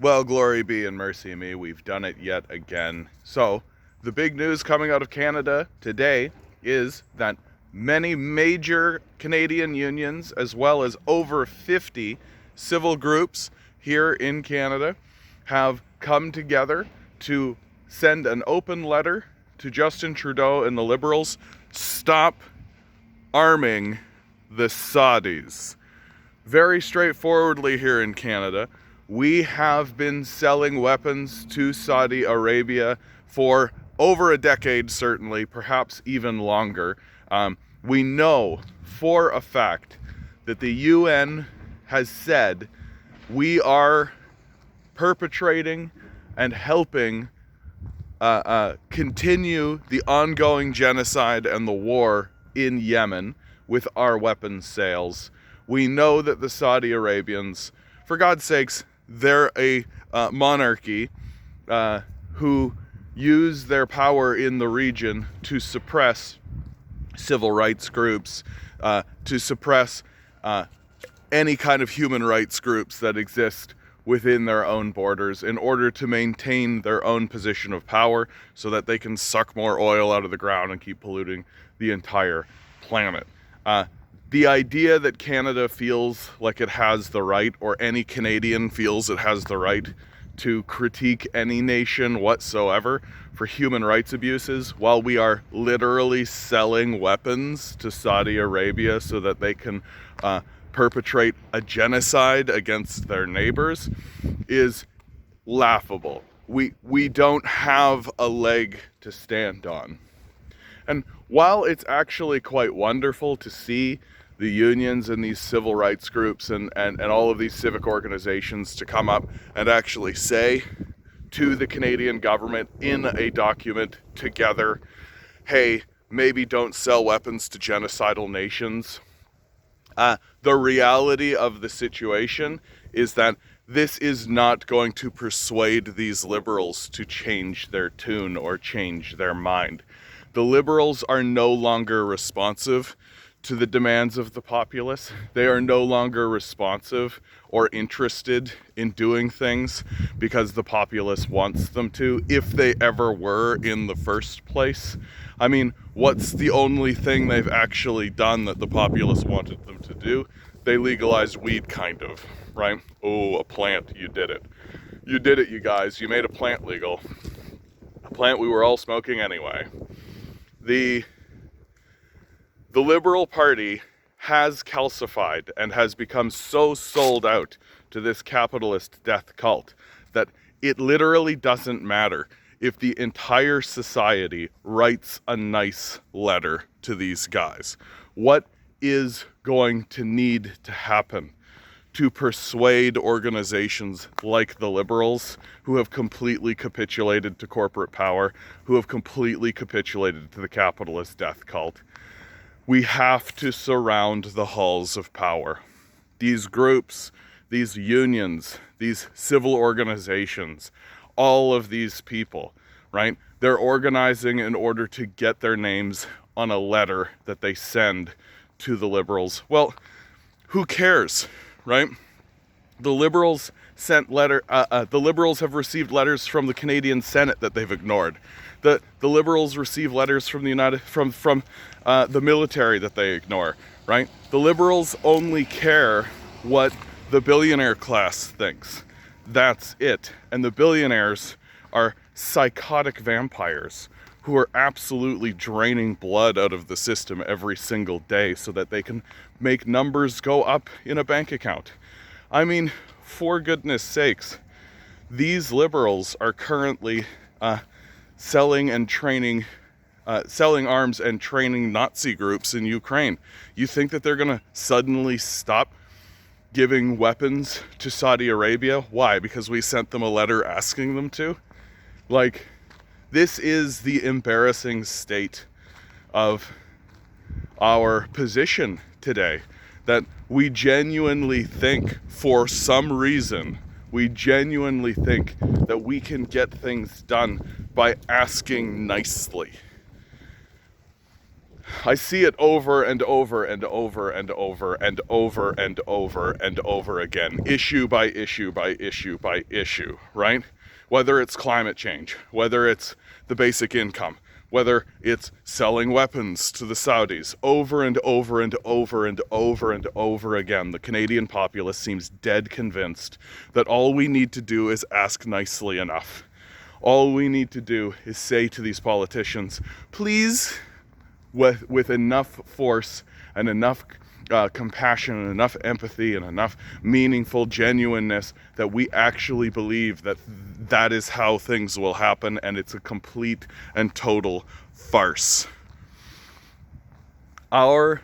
Well, glory be and mercy me, we've done it yet again. So, the big news coming out of Canada today is that many major Canadian unions, as well as over 50 civil groups here in Canada, have come together to send an open letter to Justin Trudeau and the Liberals. Stop arming the Saudis. Very straightforwardly here in Canada, we have been selling weapons to Saudi Arabia for over a decade, certainly, perhaps even longer. We know for a fact that the UN has said we are perpetrating and helping continue the ongoing genocide and the war in Yemen with our weapons sales. We know that the Saudi Arabians, for God's sakes, they're a monarchy who use their power in the region to suppress civil rights groups, to suppress any kind of human rights groups that exist within their own borders in order to maintain their own position of power so that they can suck more oil out of the ground and keep polluting the entire planet. The idea that Canada feels like it has the right, or any Canadian feels it has the right, to critique any nation whatsoever for human rights abuses while we are literally selling weapons to Saudi Arabia so that they can perpetrate a genocide against their neighbors is laughable. We don't have a leg to stand on. And while it's actually quite wonderful to see the unions and these civil rights groups and all of these civic organizations to come up and actually say to the Canadian government in a document together, hey, maybe don't sell weapons to genocidal nations. The reality of the situation is that this is not going to persuade these liberals to change their tune or change their mind. The liberals are no longer responsive to the demands of the populace. They are no longer responsive or interested in doing things because the populace wants them to, if they ever were in the first place. I mean, what's the only thing they've actually done that the populace wanted them to do? They legalized weed, kind of, right? Oh, a plant, you did it. You did it, you guys. You made a plant legal. A plant we were all smoking anyway. The Liberal Party has calcified and has become so sold out to this capitalist death cult that it literally doesn't matter if the entire society writes a nice letter to these guys. What is going to need to happen to persuade organizations like the Liberals, who have completely capitulated to corporate power, who have completely capitulated to the capitalist death cult? We have to surround the halls of power. These groups, these unions, these civil organizations, all of these people, right? They're organizing in order to get their names on a letter that they send to the Liberals. Well, who cares, right? The Liberals the Liberals have received letters from the Canadian Senate that they've ignored. The Liberals receive letters from the military that they ignore, right? The Liberals only care what the billionaire class thinks. That's it. And the billionaires are psychotic vampires who are absolutely draining blood out of the system every single day so that they can make numbers go up in a bank account. I mean, for goodness sakes, these liberals are currently selling arms and training Nazi groups in Ukraine. You think that they're gonna suddenly stop giving weapons to Saudi Arabia? Why? Because we sent them a letter asking them to? Like, this is the embarrassing state of our position today. That we genuinely think, for some reason, we genuinely think that we can get things done by asking nicely. I see it over and over and over and over and over and over and over again, issue by issue by issue by issue, right? Whether it's climate change, whether it's the basic income, whether it's selling weapons to the Saudis, over and over and over and over and over again, the Canadian populace seems dead convinced that all we need to do is ask nicely enough. All we need to do is say to these politicians, please, with enough force and enough compassion and enough empathy and enough meaningful genuineness that we actually believe that that is how things will happen, and it's a complete and total farce. Our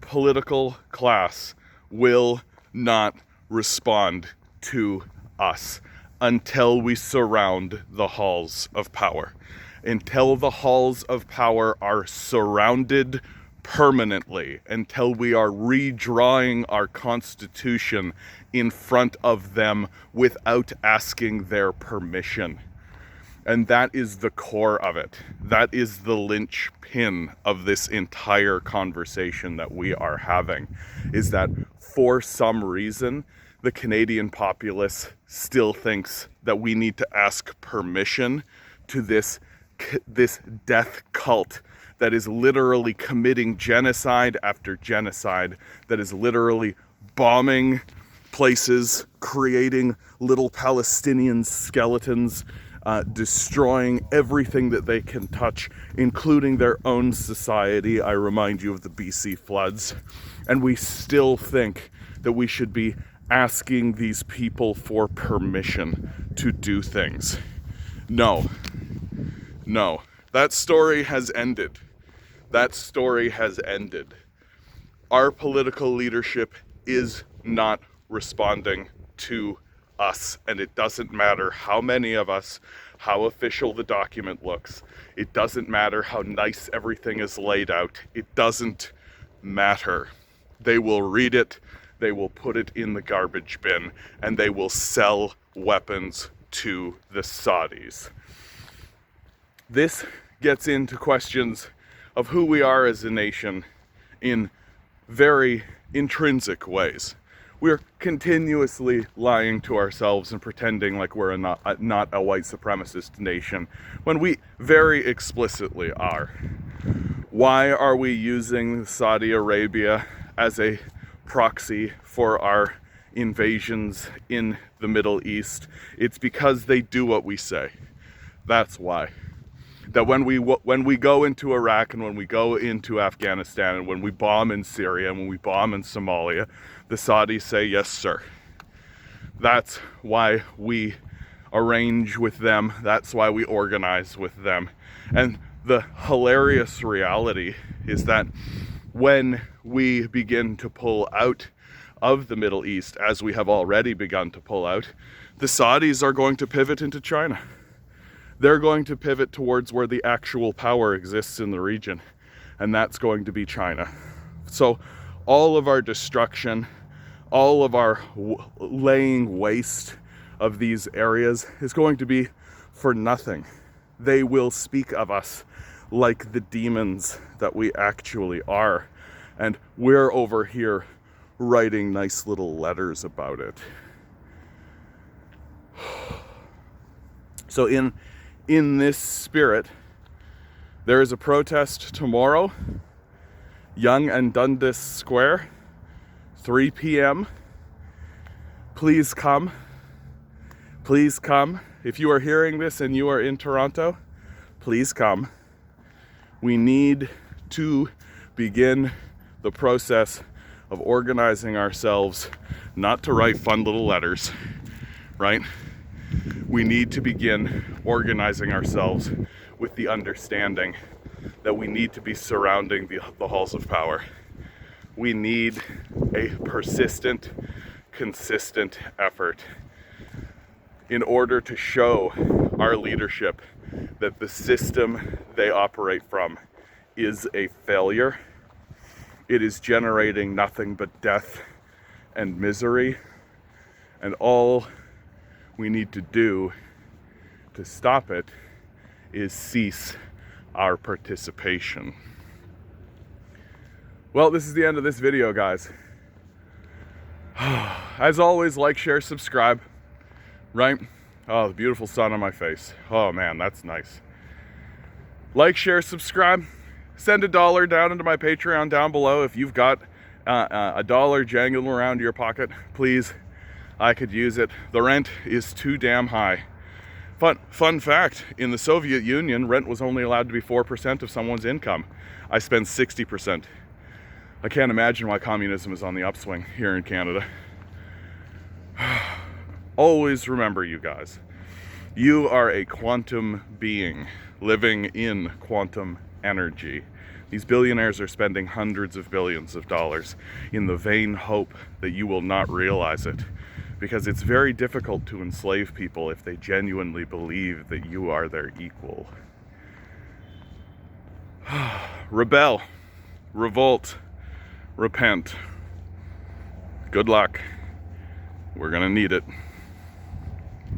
political class will not respond to us until we surround the halls of power. Until the halls of power are surrounded permanently, until we are redrawing our Constitution in front of them without asking their permission. And that is the core of it. That is the linchpin of this entire conversation that we are having, is that for some reason, the Canadian populace still thinks that we need to ask permission to this death cult that is literally committing genocide after genocide, that is literally bombing places, creating little Palestinian skeletons, destroying everything that they can touch, including their own society. I remind you of the BC floods. And we still think that we should be asking these people for permission to do things. No. That story has ended. That story has ended. Our political leadership is not responding to us, and it doesn't matter how many of us, how official the document looks. It doesn't matter how nice everything is laid out. It doesn't matter. They will read it, they will put it in the garbage bin, and they will sell weapons to the Saudis. This gets into questions of who we are as a nation in very intrinsic ways. We're continuously lying to ourselves and pretending like we're not a white supremacist nation when we very explicitly are. Why are we using Saudi Arabia as a proxy for our invasions in the Middle East? It's because they do what we say. That's why. That when we go into Iraq and when we go into Afghanistan and when we bomb in Syria and when we bomb in Somalia, the Saudis say, yes, sir. That's why we arrange with them. That's why we organize with them. And the hilarious reality is that when we begin to pull out of the Middle East, as we have already begun to pull out, the Saudis are going to pivot into China. They're going to pivot towards where the actual power exists in the region, and that's going to be China. So all of our destruction, all of our laying waste of these areas is going to be for nothing. They will speak of us like the demons that we actually are, and we're over here writing nice little letters about it. So in this spirit, there is a protest tomorrow, Yonge and Dundas Square, 3 p.m. Please come. Please come. If you are hearing this and you are in Toronto, please come. We need to begin the process of organizing ourselves, not to write fun little letters, right? We need to begin organizing ourselves with the understanding that we need to be surrounding the halls of power. We need a persistent, consistent effort in order to show our leadership that the system they operate from is a failure. It is generating nothing but death and misery, and all we need to do to stop it is cease our participation. Well, this is the end of this video, guys. As always, like, share, subscribe, right? Oh, the beautiful sun on my face. Oh man, that's nice. Like, share, subscribe. Send $1 down into my Patreon down below if you've got $1 jangling around your pocket. Please, I could use it. The rent is too damn high. Fun fact, in the Soviet Union, rent was only allowed to be 4% of someone's income. I spend 60%. I can't imagine why communism is on the upswing here in Canada. Always remember, you guys, you are a quantum being living in quantum energy. These billionaires are spending hundreds of billions of dollars in the vain hope that you will not realize it, because it's very difficult to enslave people if they genuinely believe that you are their equal. Rebel, revolt, repent. Good luck. We're gonna need it.